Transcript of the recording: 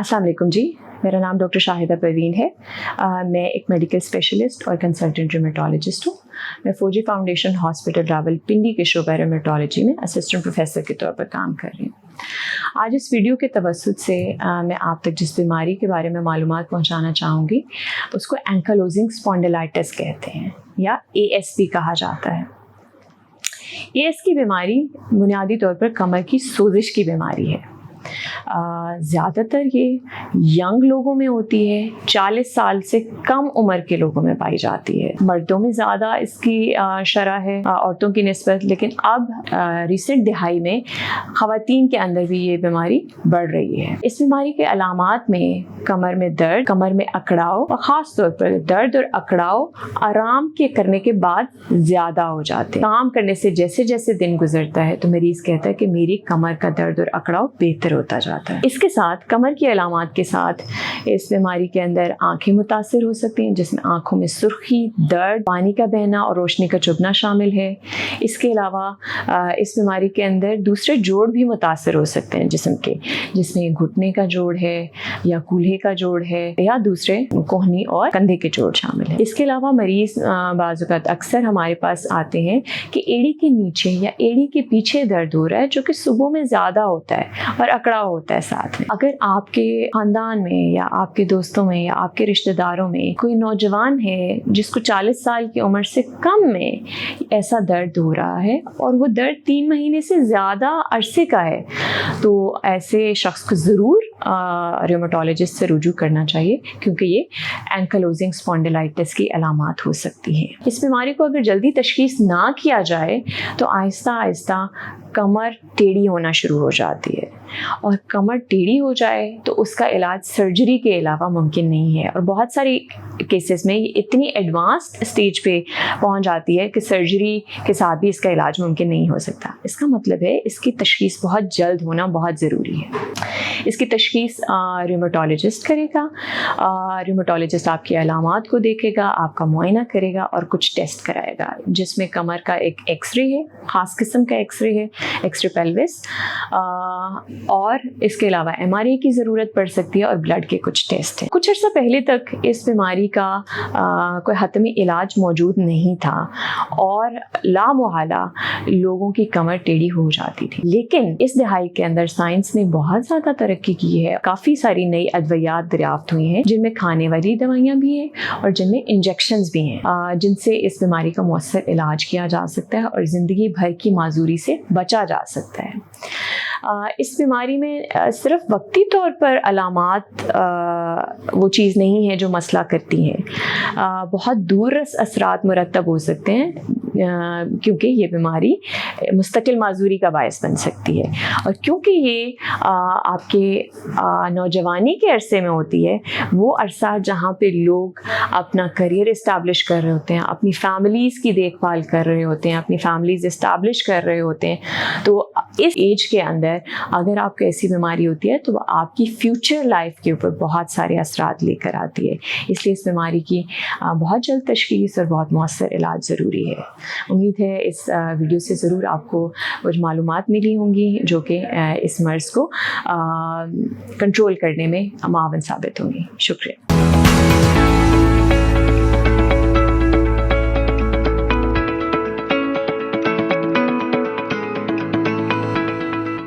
अस्सलाम वालेकुम जी, मेरा नाम डॉक्टर शाहिदा परवीन है। मैं एक मेडिकल स्पेशलिस्ट और कंसल्टेंट रूमेटोलॉजिस्ट हूँ। मैं फौजी फाउंडेशन हॉस्पिटल रावलपिंडी के शोबा रूमेटोलॉजी में असिस्टेंट प्रोफेसर के तौर पर काम कर रही हूँ। आज इस वीडियो के तवस्सुत से मैं आप तक जिस बीमारी के बारे में मालूमात पहुँचाना चाहूँगी उसको एंकालोजिंग स्पॉन्डिलाइटिस कहते हैं या ASP कहा जाता है। AS की बीमारी बुनियादी तौर पर कमर की सोजिश की बीमारी है। ज़्यादातर ये यंग लोगों में होती है, 40 साल से कम उम्र के लोगों में पाई जाती है। मर्दों में ज़्यादा इसकी शरह है औरतों की निस्बत, लेकिन अब रिसेंट दिहाई में ख़वातीन के अंदर भी ये बीमारी बढ़ रही है। इस बीमारी के अलामात में कमर में दर्द, कमर में अकड़ाव और ख़ास तौर पर दर्द और अकड़ाव आराम के करने के बाद ज़्यादा हो जाते हैं। काम करने से जैसे जैसे दिन गुजरता है तो मरीज़ कहता है कि मेरी कमर का दर्द और अकड़ाव बेहतर होता जाता है। इसके साथ कमर की अलामात के साथ इस बीमारी के अंदर आंखें मुतासिर हो सकती हैं, जिसमें आंखों में सुर्खी, दर्द, पानी का बहना और रोशनी का चुभना शामिल है। इसके अलावा इस बीमारी के अंदर दूसरे जोड़ भी मुतासिर हो सकते हैं जिस्म के, जिसमें घुटने का जोड़ है या कूल्हे का जोड़ है या दूसरे कोहनी और कंधे के जोड़ शामिल है। इसके अलावा मरीज बाज़ औक़ात अक्सर हमारे पास आते हैं कि एड़ी के नीचे या एड़ी के पीछे दर्द हो रहा है, जो कि सुबह में ज़्यादा होता है और अकड़ाव होता है साथ में। अगर आपके खानदान में या आपके दोस्तों में या आपके रिश्तेदारों में कोई नौजवान है जिसको 40 साल की उम्र से कम में ऐसा दर्द हो रहा है और वो दर्द 3 महीने से ज़्यादा अरसे का है, तो ऐसे शख्स को ज़रूर रूमेटोलॉजिस्ट से रुजू करना चाहिए, क्योंकि ये एंकालोजिंग स्पॉन्डिलाइटिस की अलामात हो सकती हैं। इस बीमारी को अगर जल्दी तशखीस ना किया जाए तो आहिस्ता आहिस्ता कमर टेढ़ी होना शुरू हो जाती है, और कमर टेढ़ी हो जाए तो उसका इलाज सर्जरी के अलावा मुमकिन नहीं है। और बहुत सारी केसेस में ये इतनी एडवांस्ड स्टेज पे पहुंच जाती है कि सर्जरी के साथ भी इसका इलाज मुमकिन नहीं हो सकता। इसका मतलब है इसकी तशखीस बहुत जल्द होना बहुत ज़रूरी है। इसकी तशखीस रूमेटोलॉजिस्ट करेगा। रूमेटोलॉजिस्ट आपकी अलामात को देखेगा, आपका मुआयना करेगा और कुछ टेस्ट कराएगा, जिसमें कमर का एक एक्सरे है, ख़ास किस्म का एक्सरे है, एक्सरे पेल्विस, और इसके अलावा MRI की ज़रूरत पड़ सकती है और ब्लड के कुछ टेस्ट हैं। कुछ अर्सा पहले तक इस बीमारी का कोई हतमी इलाज मौजूद नहीं था और लामुहाला लोगों की कमर टेढ़ी हो जाती थी, लेकिन इस दिहाई के अंदर साइंस ने बहुत ज़्यादा तरक्की की है। काफ़ी सारी नई अद्वियात दरियाफ्त हुई हैं, जिनमें खाने वाली दवाइयाँ भी हैं और जिनमें इंजेक्शंस भी हैं, जिनसे इस बीमारी का मौसर इलाज किया जा सकता है और ज़िंदगी भर की माजूरी से बचा जा सकता है। इस बीमारी में सिर्फ वक्ती तौर पर अलामात वो चीज़ नहीं है जो मसला करती हैं। बहुत दूररस असरात मुरतब हो सकते हैं, क्योंकि ये बीमारी मुस्तकिल माजूरी का बायस बन सकती है। और क्योंकि ये आपके नौजवानी के अरसे में होती है, वो अरसा जहाँ पे लोग अपना करियर इस्टेब्लिश कर रहे होते हैं, अपनी फैमिलीज़ की देखभाल कर रहे होते हैं, अपनी फैमिलीज़ इस्टेब्लिश कर रहे होते हैं, तो इस एज के अंदर अगर आपको ऐसी बीमारी होती है तो आपकी फ्यूचर लाइफ के ऊपर बहुत सारे असरात लेकर आती है। इसलिए इस बीमारी की बहुत जल्द तशखीस और बहुत मौसर इलाज ज़रूरी है। उम्मीद है इस वीडियो से ज़रूर आपको कुछ मालूमात मिली होंगी जो कि इस मर्ज़ को कंट्रोल करने में मावन साबित होंगी। शुक्रिया।